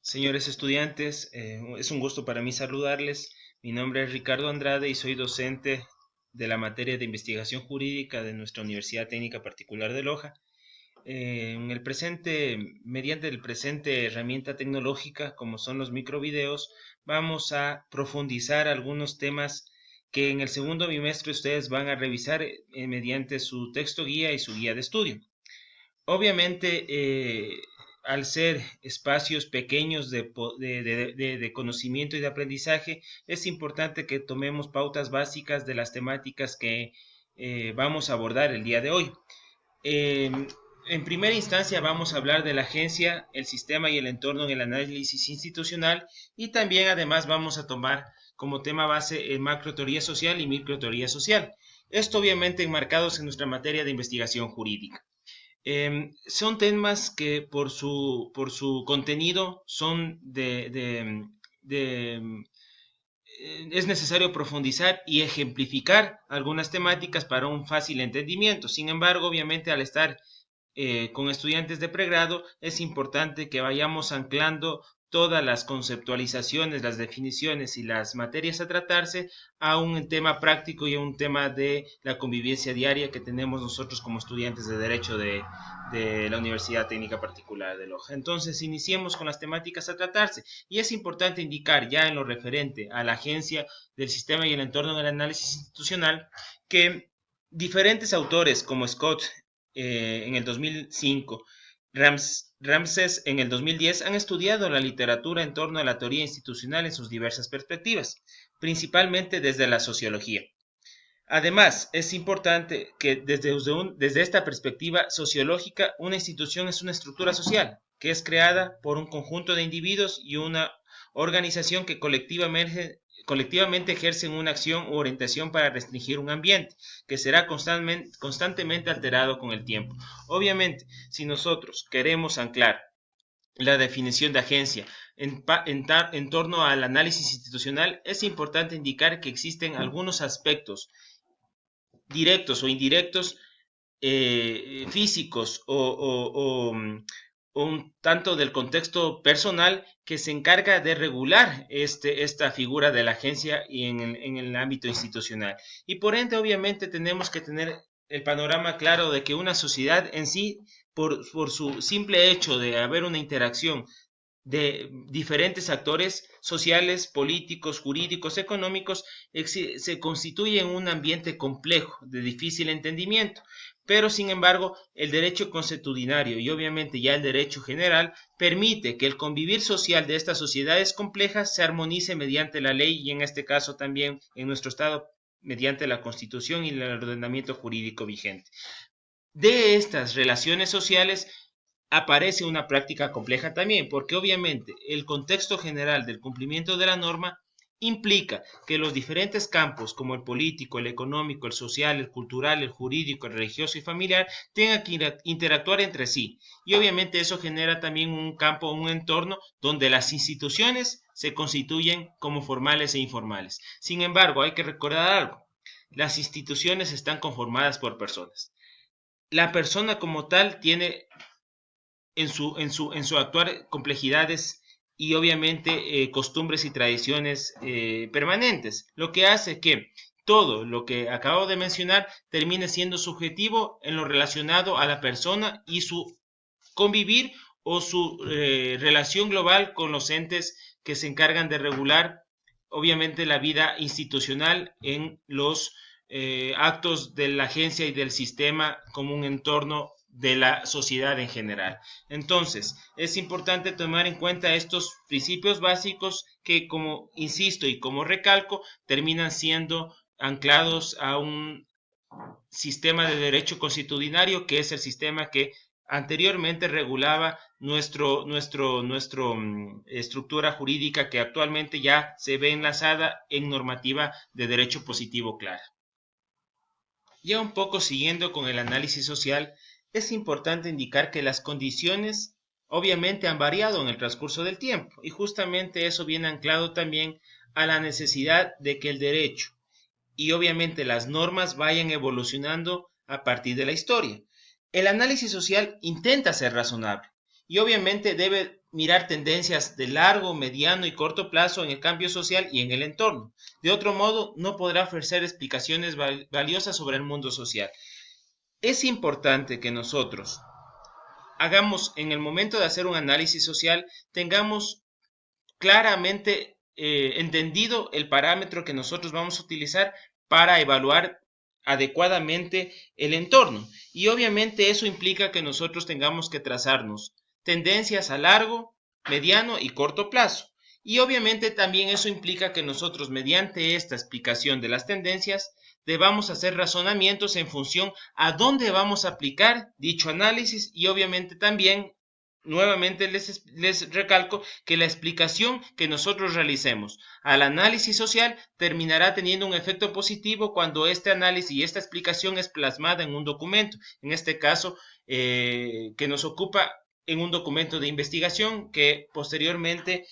Señores estudiantes, es un gusto para mí saludarles. Mi nombre es Ricardo Andrade y soy docente de la materia de investigación jurídica de nuestra Universidad Técnica Particular de Loja. Mediante el presente herramienta tecnológica, como son los microvideos, vamos a profundizar algunos temas que en el segundo bimestre ustedes van a revisar mediante su texto guía y su guía de estudio. Obviamente, al ser espacios pequeños de conocimiento y de aprendizaje, es importante que tomemos pautas básicas de las temáticas que vamos a abordar el día de hoy. Eh, en primera instancia vamos a hablar de la agencia, el sistema y el entorno en el análisis institucional, y también además vamos a tomar como tema base macroteoría social y microteoría social. Esto obviamente enmarcados en nuestra materia de investigación jurídica. Son temas que por su contenido son es necesario profundizar y ejemplificar algunas temáticas para un fácil entendimiento. Sin embargo, obviamente al estar con estudiantes de pregrado, es importante que vayamos anclando todas las conceptualizaciones, las definiciones y las materias a tratarse a un tema práctico y a un tema de la convivencia diaria que tenemos nosotros como estudiantes de Derecho de la Universidad Técnica Particular de Loja. Entonces, iniciemos con las temáticas a tratarse. Y es importante indicar ya en lo referente a la agencia del sistema y el entorno del análisis institucional que diferentes autores como Scott en el 2005, Ramses en el 2010 han estudiado la literatura en torno a la teoría institucional en sus diversas perspectivas, principalmente desde la sociología. Además, es importante que desde esta perspectiva sociológica, una institución es una estructura social que es creada por un conjunto de individuos y una organización que colectivamente ejercen una acción u orientación para restringir un ambiente que será constantemente alterado con el tiempo. Obviamente, si nosotros queremos anclar la definición de agencia en torno al análisis institucional, es importante indicar que existen algunos aspectos directos o indirectos, físicos o un tanto del contexto personal que se encarga de regular esta figura de la agencia y en el ámbito institucional. Y por ende, obviamente, tenemos que tener el panorama claro de que una sociedad en sí, por su simple hecho de haber una interacción de diferentes actores sociales, políticos, jurídicos, económicos, se constituye en un ambiente complejo, de difícil entendimiento. Pero, sin embargo, el derecho consuetudinario y obviamente ya el derecho general permite que el convivir social de estas sociedades complejas se armonice mediante la ley y en este caso también en nuestro Estado mediante la Constitución y el ordenamiento jurídico vigente. De estas relaciones sociales aparece una práctica compleja también, porque obviamente el contexto general del cumplimiento de la norma implica que los diferentes campos, como el político, el económico, el social, el cultural, el jurídico, el religioso y familiar, tengan que interactuar entre sí. Y obviamente eso genera también un campo, un entorno donde las instituciones se constituyen como formales e informales. Sin embargo, hay que recordar algo. Las instituciones están conformadas por personas. La persona como tal tiene en su actuar complejidades y obviamente costumbres y tradiciones permanentes, lo que hace que todo lo que acabo de mencionar termine siendo subjetivo en lo relacionado a la persona y su convivir o su relación global con los entes que se encargan de regular obviamente la vida institucional en los actos de la agencia y del sistema como un entorno de la sociedad en general. Entonces, es importante tomar en cuenta estos principios básicos que, como insisto y como recalco, terminan siendo anclados a un sistema de derecho consuetudinario que es el sistema que anteriormente regulaba nuestra estructura jurídica que actualmente ya se ve enlazada en normativa de derecho positivo clara. Ya un poco siguiendo con el análisis social, es importante indicar que las condiciones obviamente han variado en el transcurso del tiempo y justamente eso viene anclado también a la necesidad de que el derecho y obviamente las normas vayan evolucionando a partir de la historia. El análisis social intenta ser razonable y obviamente debe mirar tendencias de largo, mediano y corto plazo en el cambio social y en el entorno. De otro modo, no podrá ofrecer explicaciones valiosas sobre el mundo social. Es importante que nosotros hagamos, en el momento de hacer un análisis social, tengamos claramente entendido el parámetro que nosotros vamos a utilizar para evaluar adecuadamente el entorno. Y obviamente eso implica que nosotros tengamos que trazarnos tendencias a largo, mediano y corto plazo. Y obviamente también eso implica que nosotros, mediante esta explicación de las tendencias, debamos hacer razonamientos en función a dónde vamos a aplicar dicho análisis, y obviamente también nuevamente les recalco que la explicación que nosotros realicemos al análisis social terminará teniendo un efecto positivo cuando este análisis y esta explicación es plasmada en un documento, en este caso que nos ocupa en un documento de investigación que posteriormente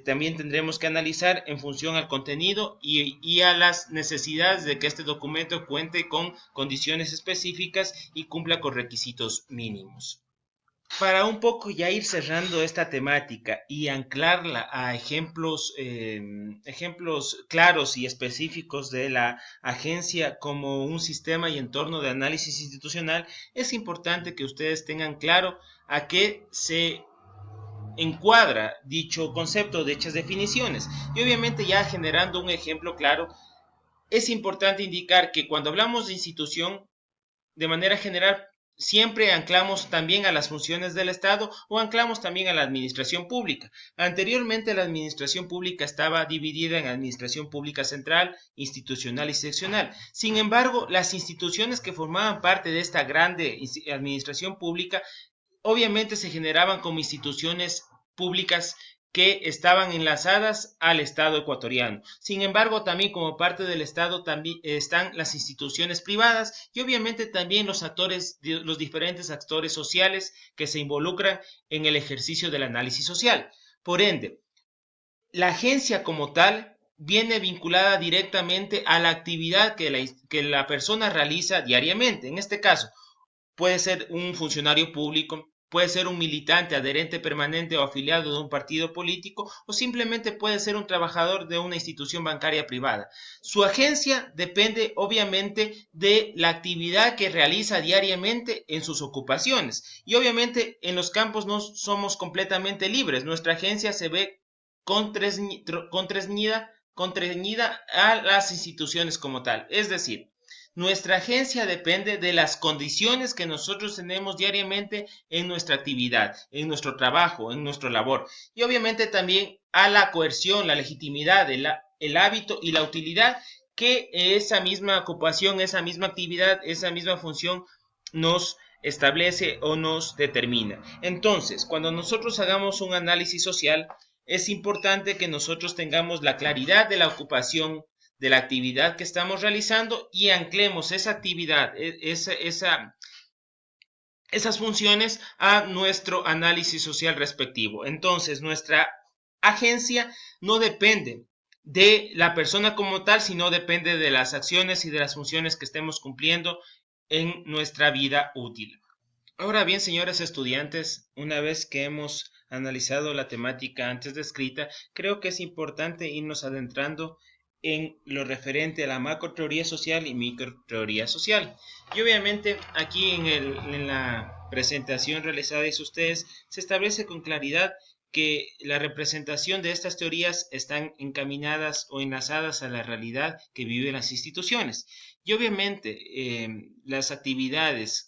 también tendremos que analizar en función al contenido y a las necesidades de que este documento cuente con condiciones específicas y cumpla con requisitos mínimos. Para un poco ya ir cerrando esta temática y anclarla a ejemplos claros y específicos de la agencia como un sistema y entorno de análisis institucional, es importante que ustedes tengan claro a qué se encuadra dicho concepto, dichas definiciones. Y obviamente ya generando un ejemplo claro, es importante indicar que cuando hablamos de institución, de manera general, siempre anclamos también a las funciones del Estado o anclamos también a la administración pública. Anteriormente la administración pública estaba dividida en administración pública central, institucional y seccional. Sin embargo, las instituciones que formaban parte de esta grande administración pública obviamente se generaban como instituciones públicas que estaban enlazadas al Estado ecuatoriano. Sin embargo, también como parte del Estado también están las instituciones privadas y obviamente también los actores, los diferentes actores sociales que se involucran en el ejercicio del análisis social. Por ende, la agencia como tal viene vinculada directamente a la actividad que la persona realiza diariamente. En este caso, puede ser un funcionario público, puede ser un militante adherente permanente o afiliado de un partido político o simplemente puede ser un trabajador de una institución bancaria privada. Su agencia depende obviamente de la actividad que realiza diariamente en sus ocupaciones y obviamente en los campos no somos completamente libres. Nuestra agencia se ve contrañida a las instituciones como tal. Es decir, nuestra agencia depende de las condiciones que nosotros tenemos diariamente en nuestra actividad, en nuestro trabajo, en nuestra labor. Y obviamente también a la coerción, la legitimidad, el hábito y la utilidad que esa misma ocupación, esa misma actividad, esa misma función nos establece o nos determina. Entonces, cuando nosotros hagamos un análisis social, es importante que nosotros tengamos la claridad de la ocupación de la actividad que estamos realizando y anclemos esa actividad, esas funciones a nuestro análisis social respectivo. Entonces, nuestra agencia no depende de la persona como tal, sino depende de las acciones y de las funciones que estemos cumpliendo en nuestra vida útil. Ahora bien, señores estudiantes, una vez que hemos analizado la temática antes descrita, creo que es importante irnos adentrando en lo referente a la macroteoría social y microteoría social. Y obviamente aquí en la presentación realizada a ustedes se establece con claridad que la representación de estas teorías están encaminadas o enlazadas a la realidad que viven las instituciones. Y obviamente las actividades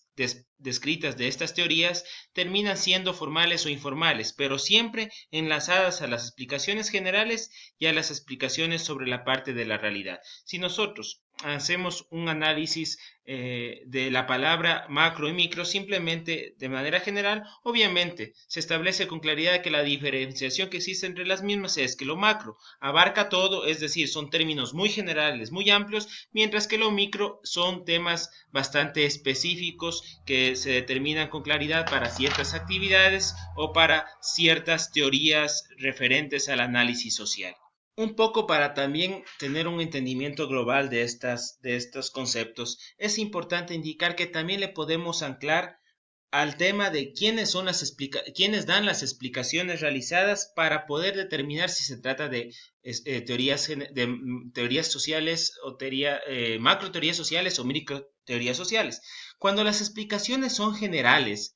descritas de estas teorías terminan siendo formales o informales, pero siempre enlazadas a las explicaciones generales y a las explicaciones sobre la parte de la realidad. Si nosotros hacemos un análisis de la palabra macro y micro, simplemente de manera general, obviamente se establece con claridad que la diferenciación que existe entre las mismas es que lo macro abarca todo, es decir, son términos muy generales, muy amplios, mientras que lo micro son temas bastante específicos que se determinan con claridad para ciertas actividades o para ciertas teorías referentes al análisis social. Un poco para también tener un entendimiento global de estos conceptos, es importante indicar que también le podemos anclar al tema de quiénes dan las explicaciones realizadas para poder determinar si se trata de teorías sociales o macro teorías sociales o micro teorías sociales. Cuando las explicaciones son generales,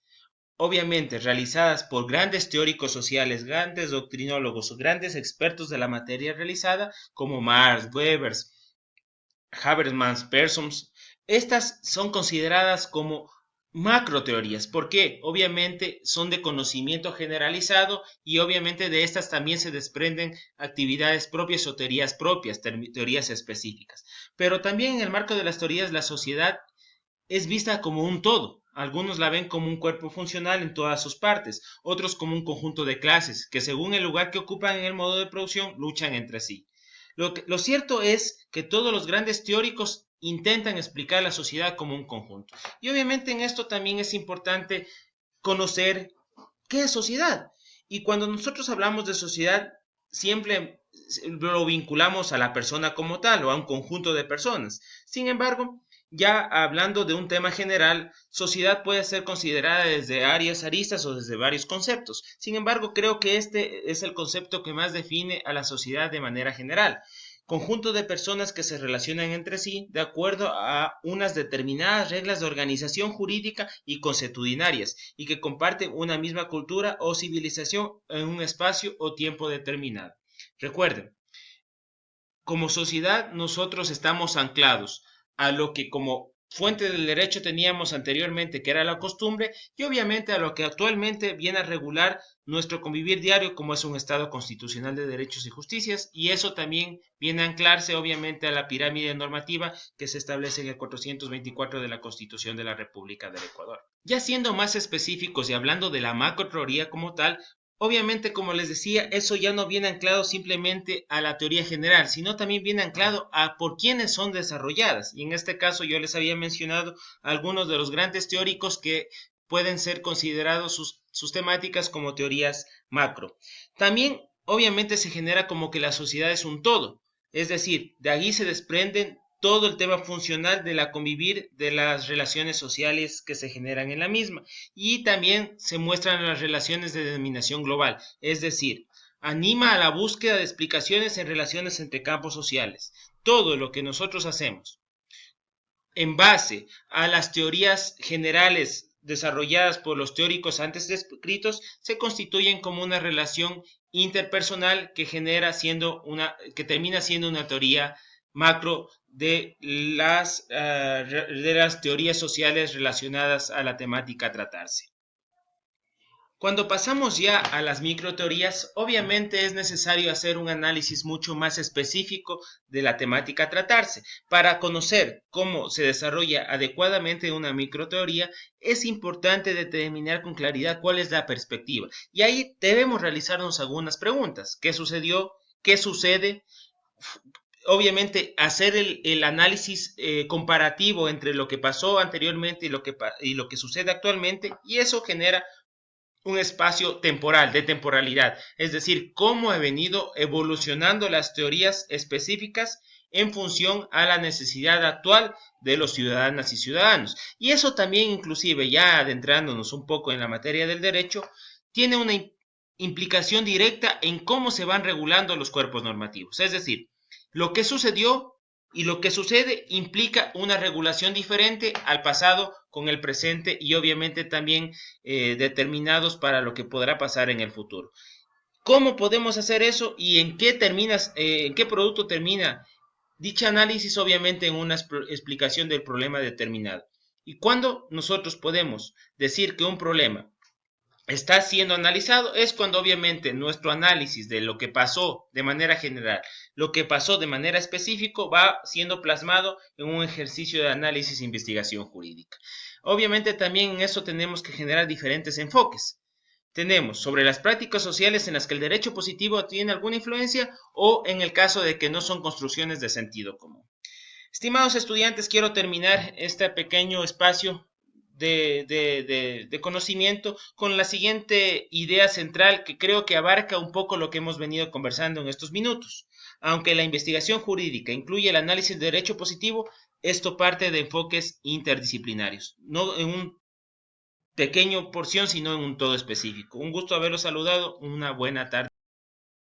obviamente realizadas por grandes teóricos sociales, grandes doctrinólogos o grandes expertos de la materia realizada, como Marx, Weber, Habermas, Pearsons, estas son consideradas como macro teorías. ¿Por qué? Obviamente son de conocimiento generalizado y obviamente de estas también se desprenden actividades propias o teorías propias, teorías específicas. Pero también en el marco de las teorías la sociedad es vista como un todo. Algunos la ven como un cuerpo funcional en todas sus partes, otros como un conjunto de clases que según el lugar que ocupan en el modo de producción luchan entre sí. Lo cierto es que todos los grandes teóricos intentan explicar la sociedad como un conjunto. Y obviamente en esto también es importante conocer qué es sociedad. Y cuando nosotros hablamos de sociedad, siempre lo vinculamos a la persona como tal o a un conjunto de personas. Sin embargo, ya hablando de un tema general, sociedad puede ser considerada desde varias aristas o desde varios conceptos. Sin embargo, creo que este es el concepto que más define a la sociedad de manera general. Conjunto de personas que se relacionan entre sí de acuerdo a unas determinadas reglas de organización jurídica y consuetudinarias y que comparten una misma cultura o civilización en un espacio o tiempo determinado. Recuerden, como sociedad nosotros estamos anclados a lo que como fuente del derecho teníamos anteriormente, que era la costumbre, y obviamente a lo que actualmente viene a regular nuestro convivir diario como es un Estado constitucional de derechos y justicias, y eso también viene a anclarse obviamente a la pirámide normativa que se establece en el 424 de la Constitución de la República del Ecuador. Ya siendo más específicos y hablando de la macro teoría como tal, obviamente, como les decía, eso ya no viene anclado simplemente a la teoría general, sino también viene anclado a por quiénes son desarrolladas. Y en este caso yo les había mencionado algunos de los grandes teóricos que pueden ser considerados sus temáticas como teorías macro. También, obviamente, se genera como que la sociedad es un todo. Es decir, de ahí se desprenden todo el tema funcional de la convivir de las relaciones sociales que se generan en la misma y también se muestran las relaciones de denominación global, es decir, anima a la búsqueda de explicaciones en relaciones entre campos sociales. Todo lo que nosotros hacemos en base a las teorías generales desarrolladas por los teóricos antes descritos se constituyen como una relación interpersonal que termina siendo una teoría macro de las teorías sociales relacionadas a la temática a tratarse. Cuando pasamos ya a las microteorías, obviamente es necesario hacer un análisis mucho más específico de la temática a tratarse. Para conocer cómo se desarrolla adecuadamente una microteoría, es importante determinar con claridad cuál es la perspectiva. Y ahí debemos realizarnos algunas preguntas. ¿Qué sucedió? ¿Qué sucede? Obviamente hacer el análisis comparativo entre lo que pasó anteriormente y lo que sucede actualmente, y eso genera un espacio temporal, de temporalidad, es decir, cómo ha venido evolucionando las teorías específicas en función a la necesidad actual de los ciudadanas y ciudadanos. Y eso también, inclusive, ya adentrándonos un poco en la materia del derecho, tiene una implicación directa en cómo se van regulando los cuerpos normativos. Es decir, lo que sucedió y lo que sucede implica una regulación diferente al pasado con el presente y obviamente también determinados para lo que podrá pasar en el futuro. ¿Cómo podemos hacer eso y en qué producto termina dicho análisis? Obviamente en una explicación del problema determinado. ¿Y cuándo nosotros podemos decir que un problema está siendo analizado? Es cuando obviamente nuestro análisis de lo que pasó de manera general, lo que pasó de manera específica va siendo plasmado en un ejercicio de análisis e investigación jurídica. Obviamente también en eso tenemos que generar diferentes enfoques. Tenemos sobre las prácticas sociales en las que el derecho positivo tiene alguna influencia o en el caso de que no son construcciones de sentido común. Estimados estudiantes, quiero terminar este pequeño espacio de conocimiento con la siguiente idea central que creo que abarca un poco lo que hemos venido conversando en estos minutos. Aunque la investigación jurídica incluye el análisis de derecho positivo, esto parte de enfoques interdisciplinarios, no en un pequeño porción, sino en un todo específico. Un gusto haberlo saludado, una buena tarde.